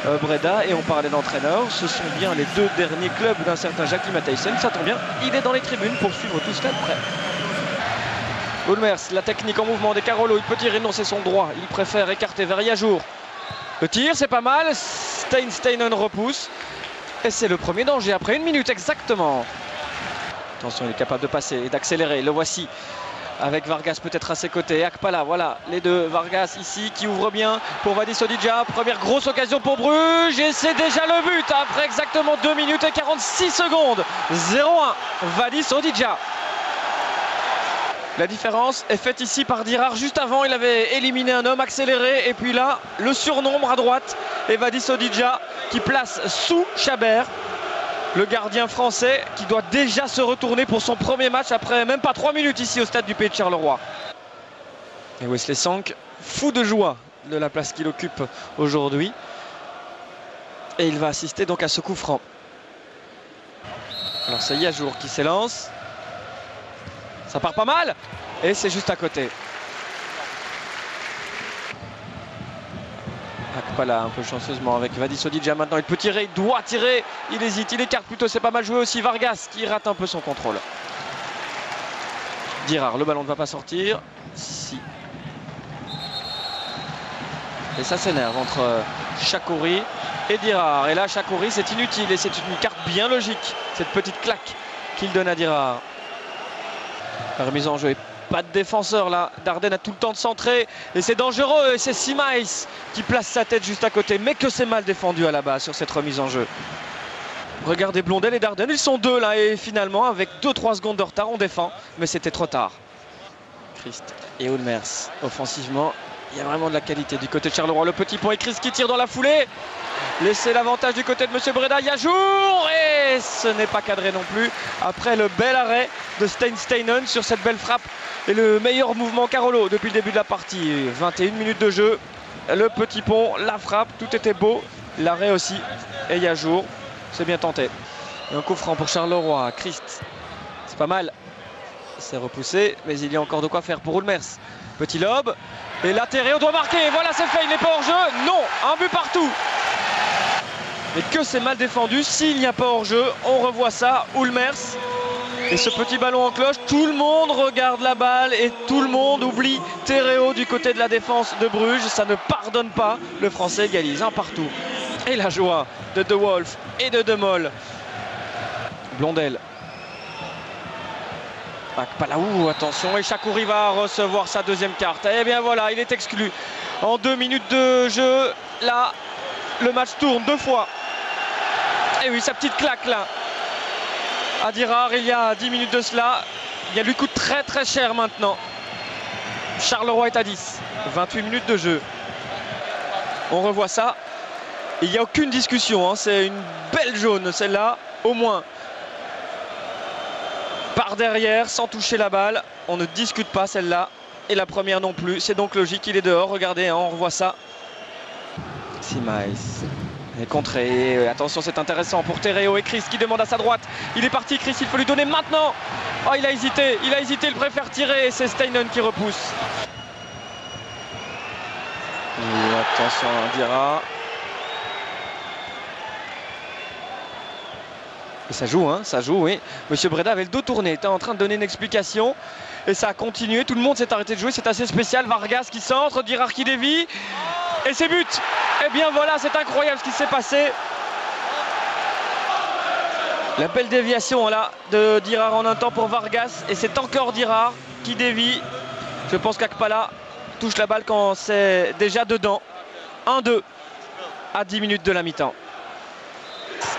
Breda, et on parlait d'entraîneur, ce sont bien les deux derniers clubs d'un certain Jackie Matthijssen. Ça tombe bien, il est dans les tribunes pour suivre tout cela de près. Ulmers, la technique en mouvement des Carolo, il peut tirer, non c'est son droit, il préfère écarter vers Yajour. Le tir, c'est pas mal, Steinen repousse, et c'est le premier danger après 1 minute exactement. Attention, il est capable de passer et d'accélérer, le voici. Avec Vargas peut-être à ses côtés, Akpala, voilà, les deux, Vargas ici qui ouvre bien pour Vadis Odidja, première grosse occasion pour Bruges et c'est déjà le but après exactement 2 minutes et 46 secondes, 0-1, Vadis Odidja. La différence est faite ici par Dirard, juste avant il avait éliminé un homme accéléré et puis là, le surnombre à droite et Vadis Odidja qui place sous Chabert. Le gardien français qui doit déjà se retourner pour son premier match après même pas 3 minutes ici au stade du Pays de Charleroi. Et Wesley Sank, fou de joie de la place qu'il occupe aujourd'hui. Et il va assister donc à ce coup franc. Alors c'est Yajour qui s'élance. Ça part pas mal et c'est juste à côté. Akpala un peu chanceusement avec Vadis Odidja maintenant, il peut tirer, il doit tirer, il hésite, il écarte plutôt, c'est pas mal joué aussi. Vargas qui rate un peu son contrôle. Dirard, le ballon ne va pas sortir. Si. Et ça s'énerve entre Chakouri et Dirard. Et là Chakouri c'est inutile et c'est une carte bien logique, cette petite claque qu'il donne à Dirard. La remise en jeu est pas de défenseur là, Dardenne a tout le temps de centrer et c'est dangereux et c'est Simais qui place sa tête juste à côté, mais que c'est mal défendu à la base sur cette remise en jeu. Regardez Blondel et Dardenne, ils sont deux là et finalement avec 2-3 secondes de retard on défend, mais c'était trop tard. Christ et Ulmers, offensivement, il y a vraiment de la qualité du côté de Charleroi. Le petit pont et Christ qui tire dans la foulée. Laissez l'avantage du côté de Monsieur Breda, Yajour et ce n'est pas cadré non plus après le bel arrêt de Steinen sur cette belle frappe et le meilleur mouvement Carolo depuis le début de la partie. 21 minutes de jeu, le petit pont, la frappe, tout était beau, l'arrêt aussi et Yajour, c'est bien tenté. Et un coup franc pour Charleroi, Christ, c'est pas mal, c'est repoussé mais il y a encore de quoi faire pour Ulmers. Petit lob et là Terreo doit marquer, voilà c'est fait, il n'est pas hors jeu, non, un but partout. Mais que c'est mal défendu, s'il n'y a pas hors-jeu, on revoit ça, Ulmers. Et ce petit ballon en cloche, tout le monde regarde la balle et tout le monde oublie Terreo du côté de la défense de Bruges. Ça ne pardonne pas, le Français égalise un partout. Et la joie de De Wolf et de De Mol. Blondel. Akpalaou, attention, et Chakouri va recevoir sa deuxième carte. Et bien voilà, il est exclu. En 2 minutes de jeu, là, le match tourne 2 fois. Et oui, sa petite claque là à Dirard il y a 10 minutes de cela. Il lui coûte très très cher maintenant. Charleroi est à 10. 28 minutes de jeu. On revoit ça. Il n'y a aucune discussion, hein. C'est une belle jaune celle-là, au moins. Par derrière, sans toucher la balle. On ne discute pas celle-là. Et la première non plus. C'est donc logique, il est dehors. Regardez, hein, on revoit ça. Simais est contré. Attention, c'est intéressant pour Terreo et Chris qui demande à sa droite. Il est parti, Chris, il faut lui donner maintenant. Oh, il a hésité, il préfère tirer. C'est Steinen qui repousse. Et attention, Dirard. Et ça joue, hein, ça joue, oui. Monsieur Breda avait le dos tourné, était en train de donner une explication. Et ça a continué, tout le monde s'est arrêté de jouer, c'est assez spécial. Vargas qui centre, Dirard qui dévie. Et c'est but. Et bien voilà, c'est incroyable ce qui s'est passé. La belle déviation là de Dirard en un temps pour Vargas. Et c'est encore Dirard qui dévie. Je pense qu'Akpala touche la balle quand c'est déjà dedans. 1-2 à 10 minutes de la mi-temps.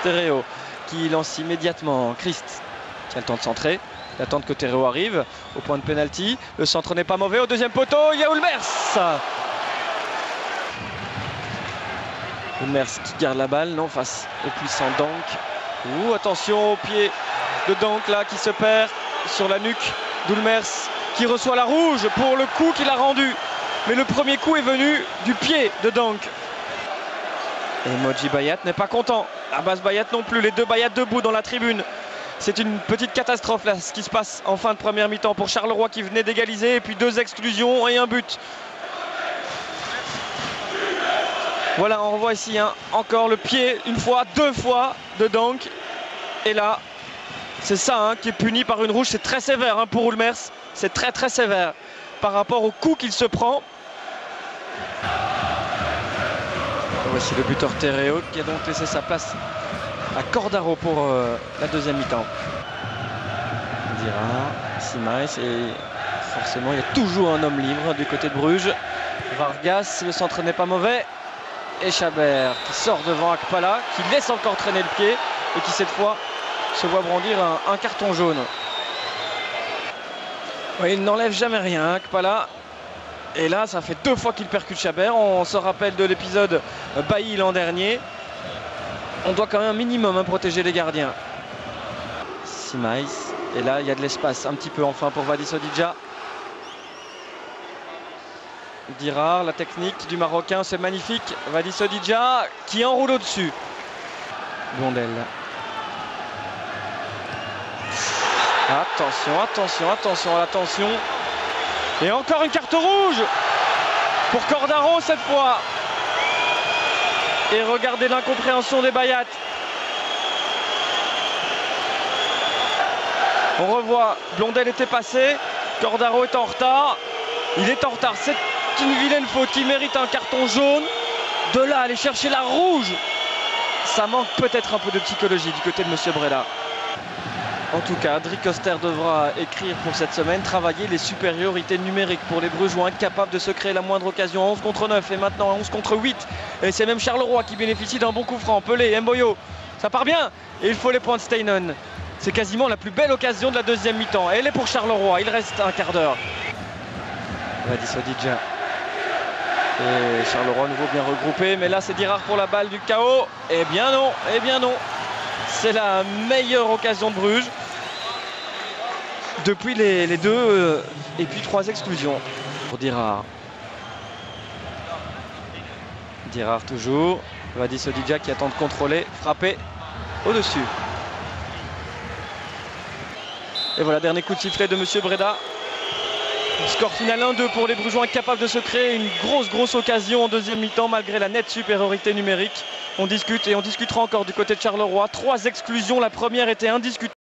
Terreo qui lance immédiatement Christ qui a le temps de centrer. Il attend que Terreo arrive au point de pénalty. Le centre n'est pas mauvais. Au deuxième poteau, il y a Ulmers. Ulmers qui garde la balle, non, face au puissant Dank. Attention au pied de Dank là qui se perd sur la nuque d'Ulmers qui reçoit la rouge pour le coup qu'il a rendu. Mais le premier coup est venu du pied de Dank. Et Moji Bayat n'est pas content. Abbas Bayat non plus. Les deux Bayat debout dans la tribune. C'est une petite catastrophe là, ce qui se passe en fin de première mi-temps pour Charleroi qui venait d'égaliser. Et puis 2 exclusions et un but. Voilà, on revoit ici encore le pied, une fois, deux fois de Dank. Et là, c'est ça qui est puni par une rouge. C'est très sévère pour Ulmers. C'est très très sévère par rapport au coup qu'il se prend. Voici le buteur Terreo qui a donc laissé sa place à Cordaro pour la deuxième mi-temps. Dira, Simais, et forcément il y a toujours un homme libre du côté de Bruges. Vargas, le centre n'est pas mauvais. Et Chabert qui sort devant Akpala, qui laisse encore traîner le pied et qui cette fois se voit brandir un carton jaune. Oui, il n'enlève jamais rien, Akpala. Et là, ça fait deux fois qu'il percute Chabert. On se rappelle de l'épisode Bailly l'an dernier. On doit quand même un minimum protéger les gardiens. Simais. Et là, il y a de l'espace un petit peu enfin pour Vadis Odidja. Dirar, la technique du Marocain, c'est magnifique. Vadis Odidja qui enroule au-dessus. Blondel. Attention, attention, attention à l'attention. Et encore une carte rouge pour Cordaro cette fois. Et regardez l'incompréhension des Bayat. On revoit, Blondel était passé, Cordaro est en retard. Il est en retard, c'est une vilaine faute, il mérite un carton jaune. De là, aller chercher la rouge, ça manque peut-être un peu de psychologie du côté de M. Breda. En tout cas, Adri Koster devra écrire pour cette semaine, travailler les supériorités numériques pour les Brugeois, incapables de se créer la moindre occasion. 11 contre 9 et maintenant 11 contre 8. Et c'est même Charleroi qui bénéficie d'un bon coup franc. Pelé, Mboyo, ça part bien. Et il faut les points de Steinen. C'est quasiment la plus belle occasion de la deuxième mi-temps. Elle est pour Charleroi, il reste un quart d'heure. Vadis Odidja. Et Charleroi nouveau bien regroupé. Mais là c'est Dirar pour la balle du chaos. Eh bien non, eh bien non. C'est la meilleure occasion de Bruges depuis les deux et puis trois exclusions pour Dirar. Dirar toujours. Vadis Odidja qui attend de contrôler, frapper au-dessus. Et voilà, dernier coup de sifflet de M. Breda. Score final 1-2 pour les Brugeois, incapables de se créer une grosse occasion en deuxième mi-temps malgré la nette supériorité numérique. On discute et on discutera encore du côté de Charleroi. 3 exclusions, la première était indiscutable.